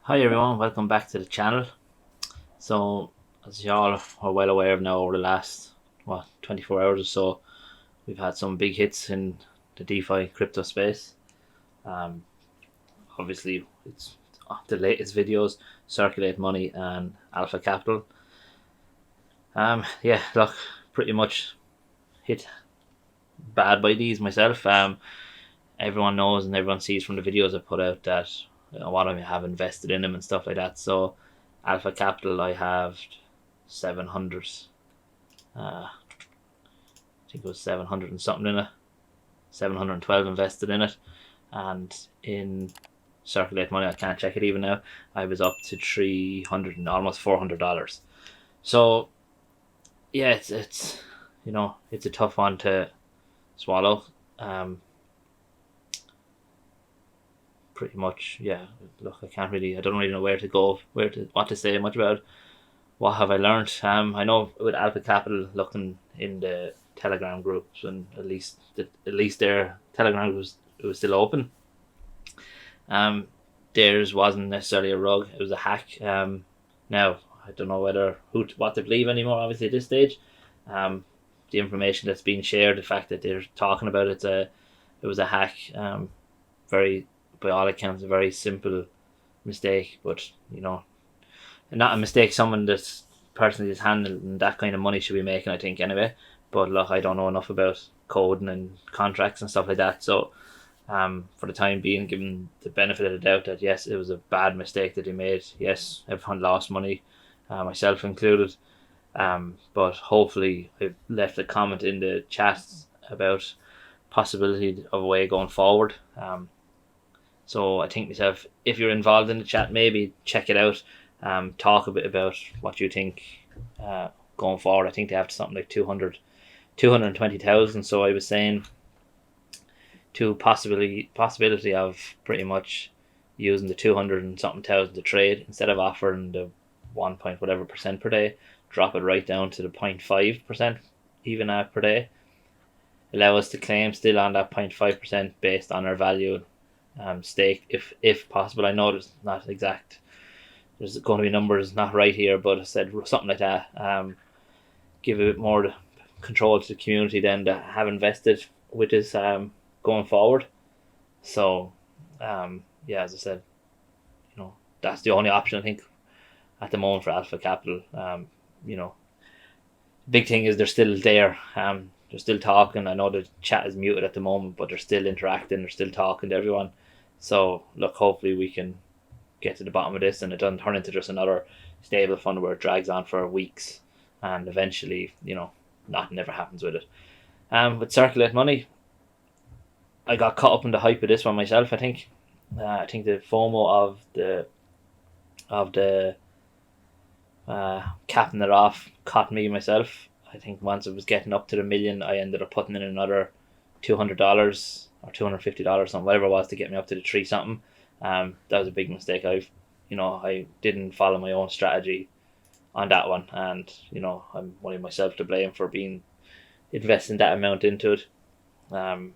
Hi everyone, welcome back to the channel. So, as you all are well aware of now, over the last 24 hours or so, we've had some big hits in the DeFi crypto space. Um, Obviously, it's the latest videos, Circulate Money and Alpha Capital. Yeah, look, pretty much hit bad by these myself. Everyone knows and everyone sees from the videos I put out that what I have invested in them and stuff like that. So, Alpha Capital, I have 700. I think it was 700 and something in it, 712 invested in it, and in Circulate Money, I can't check it even now. I was up to 300 and almost $400. So yeah, it's it's a tough one to swallow. Um, Pretty much, yeah. Look, I don't really know where to go, what to say much about. What have I learned? I know with Alpha Capital, looking in the Telegram groups, and at least their Telegram group was still open. Um, Theirs wasn't necessarily a rug; it was a hack. Now I don't know what to believe anymore. Obviously, at this stage, um, the information that's being shared, the fact that they're talking about it was a hack. Very, by all accounts, a very simple mistake, but not a mistake someone that's personally is handling that kind of money should be making, I think, anyway. But look, I don't know enough about coding and contracts and stuff like that. So, for the time being, given the benefit of the doubt that yes, it was a bad mistake that he made. Yes, everyone lost money, myself included. But hopefully, I've left a comment in the chat about possibility of a way going forward. So I think myself, if you're involved in the chat, maybe check it out. Talk a bit about what you think going forward. I think they have something like 220,000. So I was saying to possibility of pretty much using the 200 and something thousand to trade instead of offering the 1 point whatever percent per day, drop it right down to the 0.5% even per day. Allow us to claim still on that 0.5% based on our value stake if possible. I know there's not exact. There's going to be numbers not right here, but I said something like that. Give a bit more control to the community then to have invested with this going forward. So, yeah, as I said, that's the only option I think at the moment for Alpha Capital. You know, Big thing is they're still there. They're still talking. I know the chat is muted at the moment, but they're still interacting. They're still talking to everyone. So look, hopefully we can get to the bottom of this, and it doesn't turn into just another stable fund where it drags on for weeks, and eventually, nothing ever happens with it. With Circulate Money, I got caught up in the hype of this one myself. I think the FOMO of the capping it off caught me myself. I think once it was getting up to the million, I ended up putting in another $200 or $250, something, whatever it was, to get me up to the three something. That was a big mistake. I didn't follow my own strategy on that one, and I'm only myself to blame for being investing that amount into it, um,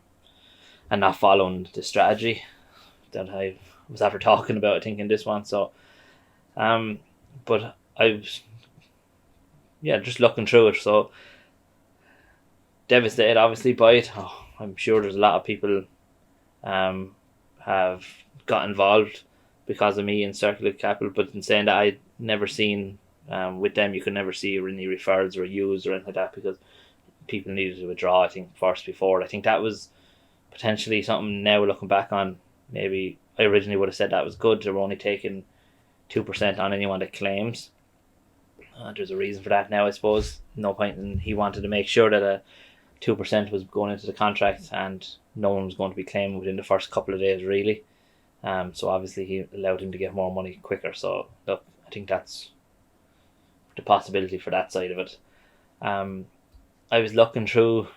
and not following the strategy that I was after talking about. I think in this one, so um, but I was just looking through it. So devastated, obviously, by it. Oh, I'm sure there's a lot of people have got involved because of me in Circular Capital, but in saying that, I'd never seen with them, you could never see any referrals or used or anything like that because people needed to withdraw, I think, first before. I think that was potentially something now looking back on. Maybe I originally would have said that was good. They were only taking 2% on anyone that claims. There's a reason for that now, I suppose. No point in he wanted to make sure that a 2% was going into the contract and no one was going to be claiming within the first couple of days, really. So obviously he allowed him to get more money quicker. So look, I think that's the possibility for that side of it. Um, I was looking through.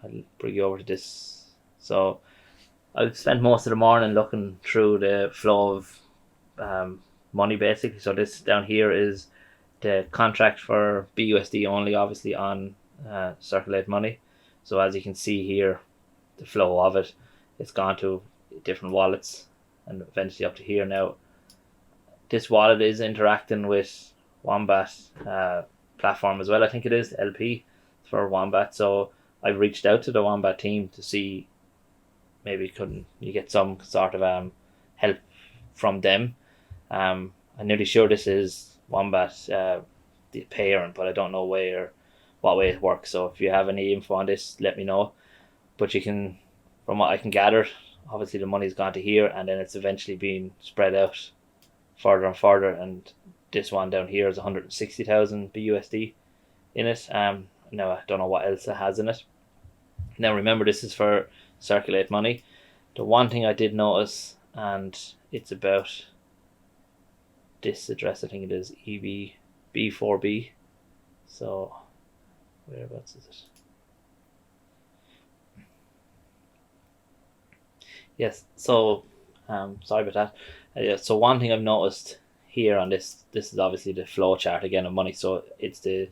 I'll bring you over to this. So I've spent most of the morning looking through the flow of um, money, basically. So this down here is the contract for BUSD only, obviously on Circulate Money. So as you can see here, the flow of it, it's gone to different wallets and eventually up to here now. this wallet is interacting with Wombat platform as well. I think it is LP for Wombat. So I've reached out to the Wombat team to see maybe couldn't you get some sort of help from them. I'm nearly sure this is Wombat the parent, but I don't know what way it works. So if you have any info on this, let me know. But you can, from what I can gather, obviously the money's gone to here, and then it's eventually being spread out further and further. And this one down here is 160,000 BUSD in it. Now I don't know what else it has in it. Now remember, this is for Circulate Money. The one thing I did notice, and it's about this address, I think it is EBB4B. So whereabouts is it? Yes, so sorry about that. Yeah, so one thing I've noticed here on this is obviously the flow chart again of money. So it's the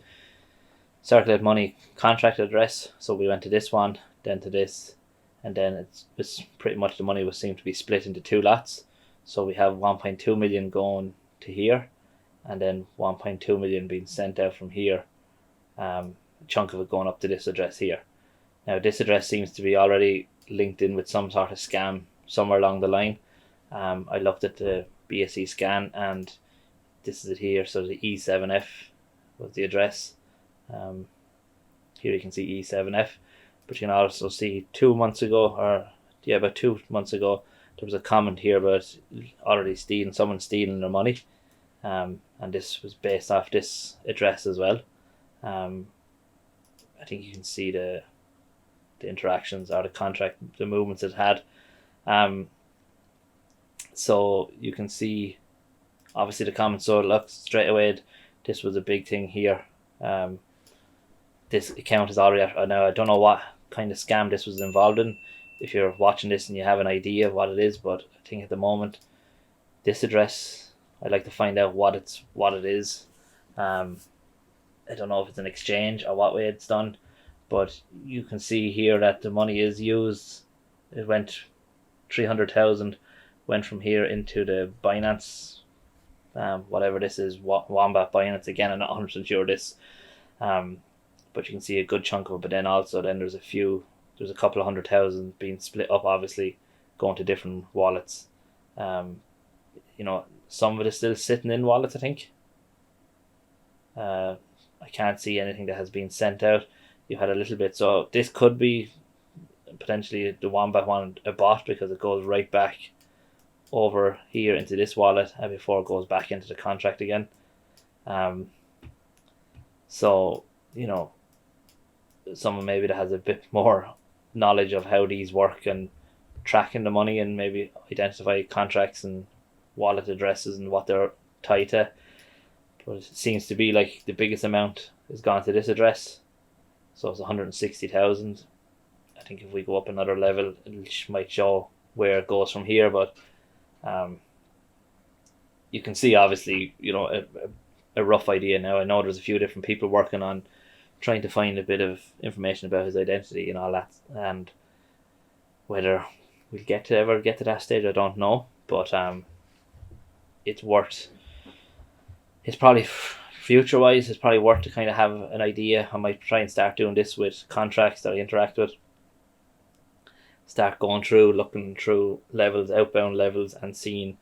Circulate Money contract address. So we went to this one, then to this, and then it's pretty much the money was seemed to be split into two lots. So we have 1.2 million going to here, and then 1.2 million being sent out from here. A chunk of it going up to this address here. Now this address seems to be already linked in with some sort of scam somewhere along the line. I looked at the BSC scan, and this is it here. So the E7F was the address. Here you can see E7F, but you can also see 2 months ago, about 2 months ago, there was a comment here about someone stealing their money, and this was based off this address as well. I think you can see the interactions or the contract, the movements it had. So you can see obviously the comments. So look, straight away this was a big thing here. This account is already now, I don't know what kind of scam this was involved in, if you're watching this and you have an idea of what it is, but I think at the moment this address, I'd like to find out what it is. I don't know if it's an exchange or what way it's done, but you can see here that the money is used. It went 300,000 went from here into the Binance, whatever this is, Wombat Binance. Again, I'm not 100% sure this, but you can see a good chunk of it. But then there's a couple of 100,000 being split up, obviously going to different wallets. Some of it is still sitting in wallets, I think. I can't see anything that has been sent out. You had a little bit, so this could be potentially the Wombat one, a bot, because it goes right back over here into this wallet before it goes back into the contract again. So someone maybe that has a bit more knowledge of how these work and tracking the money, and maybe identify contracts and wallet addresses and what they're tied to. But it seems to be like the biggest amount has gone to this address, so it's 160,000. I think if we go up another level, it might show where it goes from here. But you can see obviously a rough idea now. I know there's a few different people working on trying to find a bit of information about his identity and all that, and whether we'll ever get to that stage, I don't know. But it's probably future wise, it's probably worth to kind of have an idea. I might try and start doing this with contracts that I interact with. Start going through, looking through levels, outbound levels, and seeing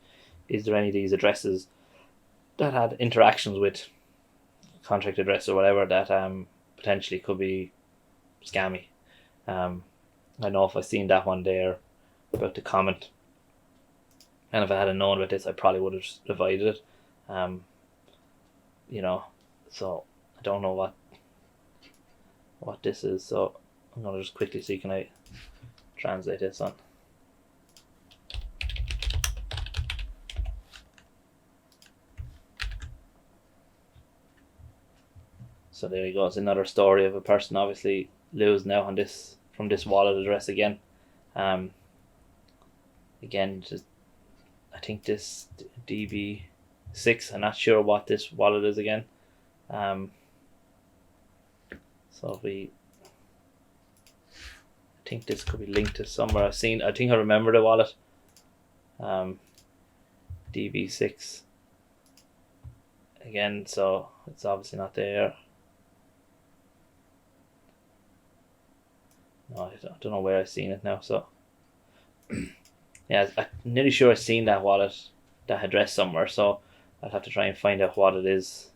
is there any of these addresses that had interactions with contract address or whatever that potentially could be scammy. I know if I seen that one there about the comment, and if I hadn't known about this, I probably would have avoided it. So I don't know what this is. So I'm gonna just quickly see, can I translate this on? So there you go. It's another story of a person obviously losing out on this from this wallet address again. Again, just I think this DB6. I'm not sure what this wallet is again. So I think this could be linked to somewhere I've seen. I think I remember the wallet. DB6. again, so it's obviously not there. No, I don't know where I've seen it now. So yeah, I'm nearly sure I've seen that wallet, that address somewhere. So I'll have to try and find out what it is,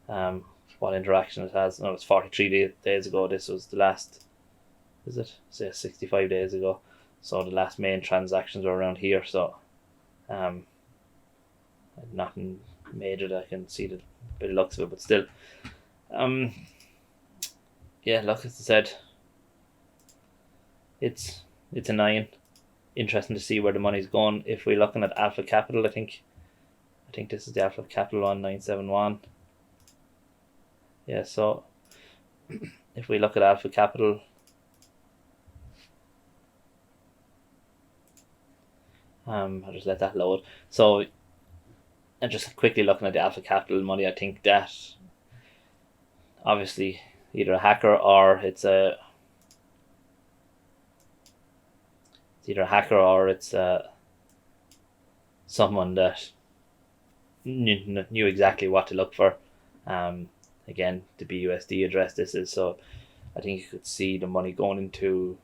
what interaction it has. No, it's 43 days ago. This was the last, is it? Say 65 days ago. So the last main transactions were around here. So nothing major that I can see the bit of looks of it, but still, yeah, look, as I said, it's a 9. Interesting to see where the money's going. If we're looking at Alpha Capital, I think this is the Alpha Capital 1971. Yeah, so if we look at Alpha Capital, I'll just let that load. So, and just quickly looking at the Alpha Capital money, I think that obviously either a hacker or it's either a hacker or it's someone that knew exactly what to look for. Again, the BUSD address this is, so I think you could see the money going into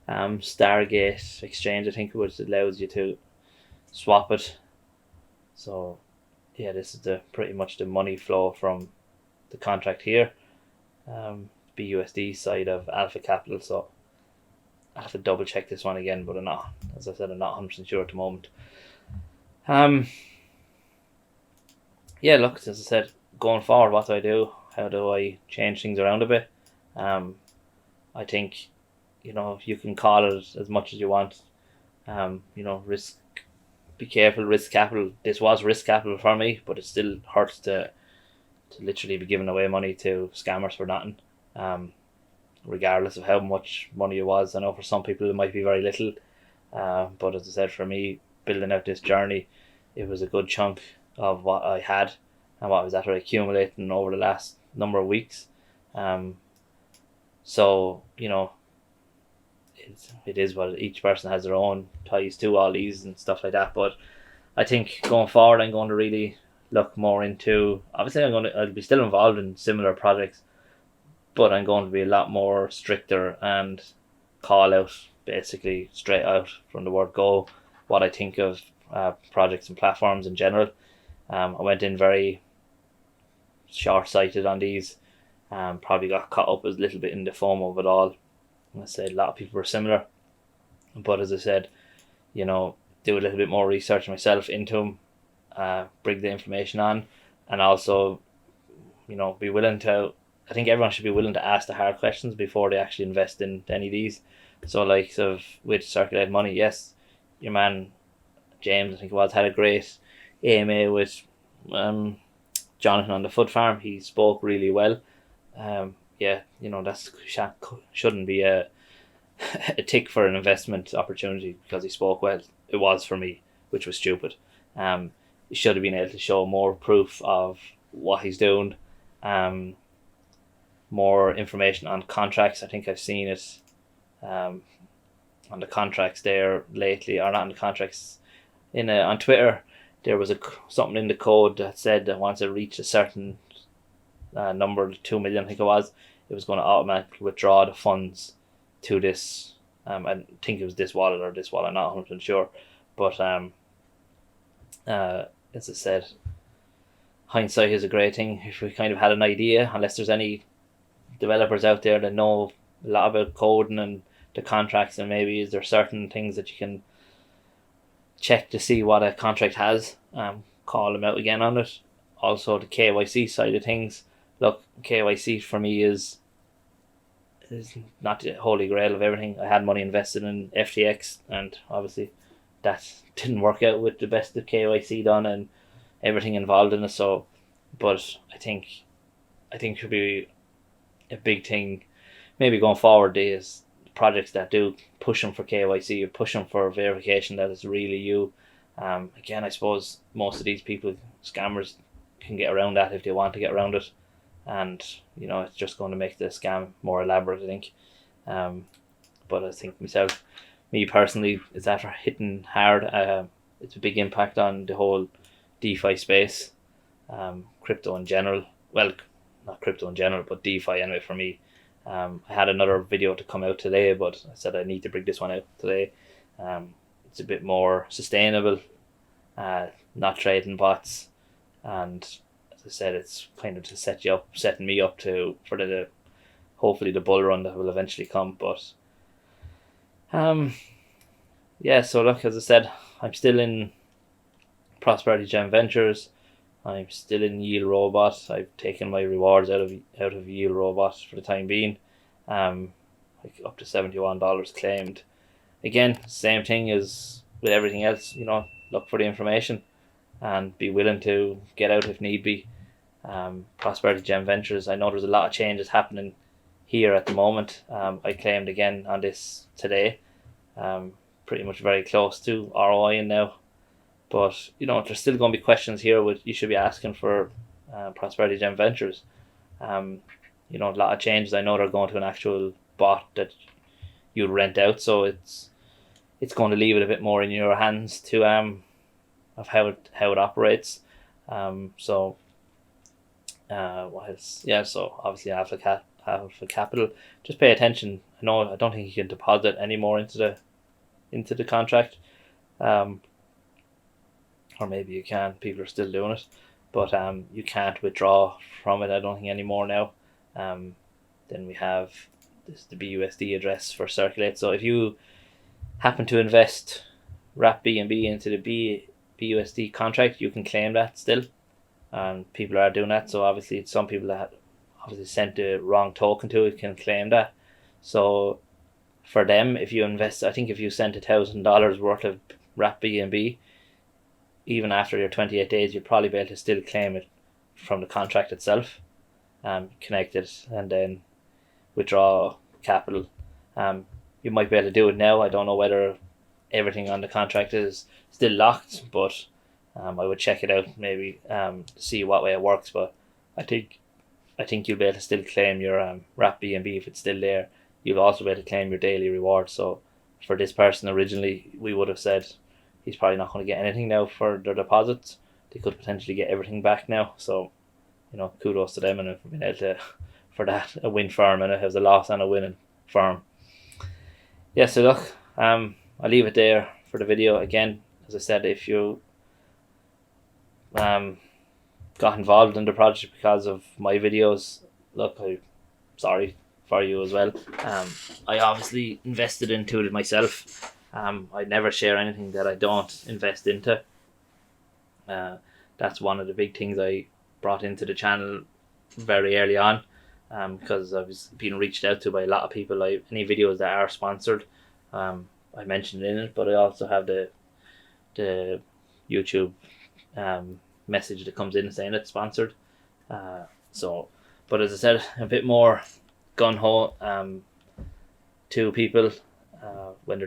Stargate Exchange, I think, which allows you to swap it. So yeah, this is the pretty much the money flow from the contract here, BUSD side of Alpha Capital. So I have to double check this one again, but I'm not, as I said, I'm not 100% sure at the moment. Yeah, look, as I said, going forward, what do I do? How do I change things around a bit? I think, you can call it as much as you want. Risk, be careful, risk capital. This was risk capital for me, but it still hurts to literally be giving away money to scammers for nothing. Regardless of how much money it was. I know for some people it might be very little, but as I said, for me, building out this journey, it was a good chunk of what I had and what I was after accumulating over the last number of weeks. So, it is what each person has their own ties to all these and stuff like that. But I think going forward, I'm going to really look more into. Obviously, I'll be still involved in similar projects, but I'm going to be a lot more stricter and call out basically straight out from the word go what I think of projects and platforms in general. I went in very short-sighted on these. Probably got caught up a little bit in the FOMO of it all. I said a lot of people were similar, but as I said, do a little bit more research myself into them, bring the information on, and also, be willing to. I think everyone should be willing to ask the hard questions before they actually invest in any of these. So, like, with Circulate Money, yes, your man James, I think it was, had a great AMA with Jonathan on the Foot Farm. He spoke really well. Yeah, that shouldn't be a tick for an investment opportunity because he spoke well. It was for me, which was stupid. He should have been able to show more proof of what he's doing. More information on contracts. I think I've seen it on the contracts there lately, or not on the contracts. On Twitter, there was something in the code that said that once it reached a certain number, 2 million, I think it was going to automatically withdraw the funds to this. I think it was this wallet or this wallet. I'm not 100% sure, but as I said, hindsight is a great thing. If we kind of had an idea, unless there's any developers out there that know a lot about coding and the contracts, and maybe is there certain things that you can check to see what a contract has, call them out again on it. Also the KYC side of things, look, KYC for me is not the holy grail of everything. I had money invested in FTX, and obviously that didn't work out with the best of KYC done and everything involved in it. So, but I think should be a big thing maybe going forward is projects that do push them for KYC or push them for verification that it's really you. Again, I suppose most of these people, scammers, can get around that if they want to get around it, and it's just going to make the scam more elaborate, I think. But I think me personally, it's after hitting hard. It's a big impact on the whole DeFi space. crypto in general. Well, not crypto in general, but DeFi anyway for me. I had another video to come out today, but I said I need to bring this one out today. It's a bit more sustainable, not trading bots, and as I said, it's kind of to setting me up for the hopefully the bull run that will eventually come. But yeah, so look, as I said, I'm still in Prosperity Gem Ventures. I'm still in Yield Robot. I've taken my rewards out of Yield Robot for the time being. Like up to $71 claimed. Again, same thing as with everything else. Look for the information and be willing to get out if need be. Prosperity Gem Ventures. I know there's a lot of changes happening here at the moment. I claimed again on this today. Pretty much very close to ROI now. But there's still going to be questions here you should be asking for Prosperity Gem Ventures. A lot of changes. I know they're going to an actual bot that you rent out, so it's going to leave it a bit more in your hands to of how it operates. What else? Yeah, so obviously Alpha Capital. Just pay attention. I don't think you can deposit any more into the contract. Or maybe you can. People are still doing it, but you can't withdraw from it. I don't think anymore now. Then we have the BUSD address for Circulate. So if you happen to invest wrap BNB into the BUSD contract, you can claim that still, and people are doing that. So obviously some people that obviously sent the wrong token to it can claim that. So for them, if you invest, I think if you sent $1,000 worth of wrap BNB, even after your 28 days, you'll probably be able to still claim it from the contract itself, connect it, and then withdraw capital. You might be able to do it now. I don't know whether everything on the contract is still locked, but I would check it out maybe to see what way it works. But I think you'll be able to still claim your wrap BNB if it's still there. You'll also be able to claim your daily reward. So for this person originally, we would have said he's probably not going to get anything now for their deposits. They could potentially get everything back now. So, kudos to them and being able to, for that, a win firm, and it has a loss and a winning firm. Yeah, so look, I'll leave it there for the video. Again, as I said, if you got involved in the project because of my videos, look, I'm sorry for you as well. I obviously invested into it myself. I never share anything that I don't invest into. That's one of the big things I brought into the channel very early on, because I was being reached out to by a lot of people. Any videos that are sponsored, I mentioned in it, but I also have the YouTube message that comes in saying it's sponsored. But as I said, a bit more gung-ho to people when they're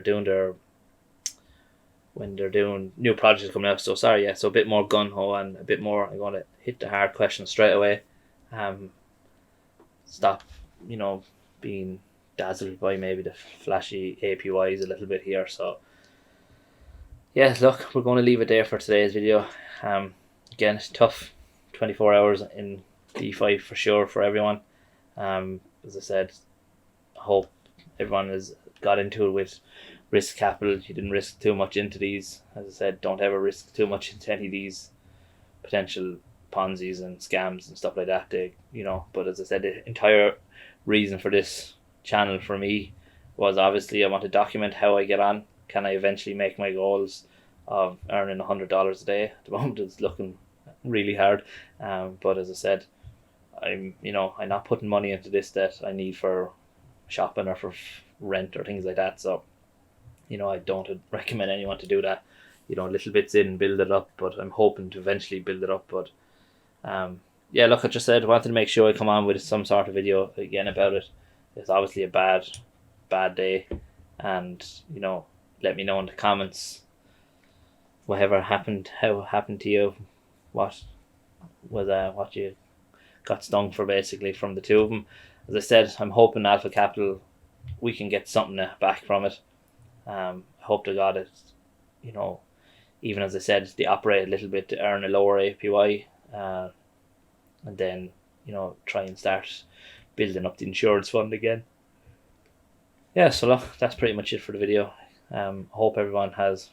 doing new projects coming out. So sorry, yeah. So a bit more gung-ho and a bit more. I'm going to hit the hard questions straight away. Stop, being dazzled by maybe the flashy APYs a little bit here. So yeah, look, we're going to leave it there for today's video. Again, it's tough. 24 hours in DeFi for sure for everyone. As I said, I hope everyone has got into it with risk capital. You didn't risk too much into these. As I said, don't ever risk too much into any of these potential Ponzi's and scams and stuff like that. But as I said, the entire reason for this channel for me was obviously I want to document how I get on. Can I eventually make my goals of earning $100 a day? At the moment, it's looking really hard. But as I said, I'm not putting money into this that I need for shopping or for rent or things like that. So I don't recommend anyone to do that. Little bits in, build it up, but I'm hoping to eventually build it up. But yeah, look, I just said I wanted to make sure I come on with some sort of video again about it. It's obviously a bad day, and let me know in the comments whatever happened, how it happened to you, what you got stung for basically from the two of them. As I said, I'm hoping Alpha Capital, we can get something back from it. I hope to God it, even as I said, they operate a little bit to earn a lower APY. and then try and start building up the insurance fund again. Yeah, so look, that's pretty much it for the video. Hope everyone has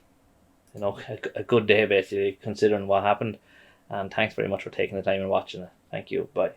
a good day basically considering what happened, and thanks very much for taking the time and watching it. Thank you. Bye.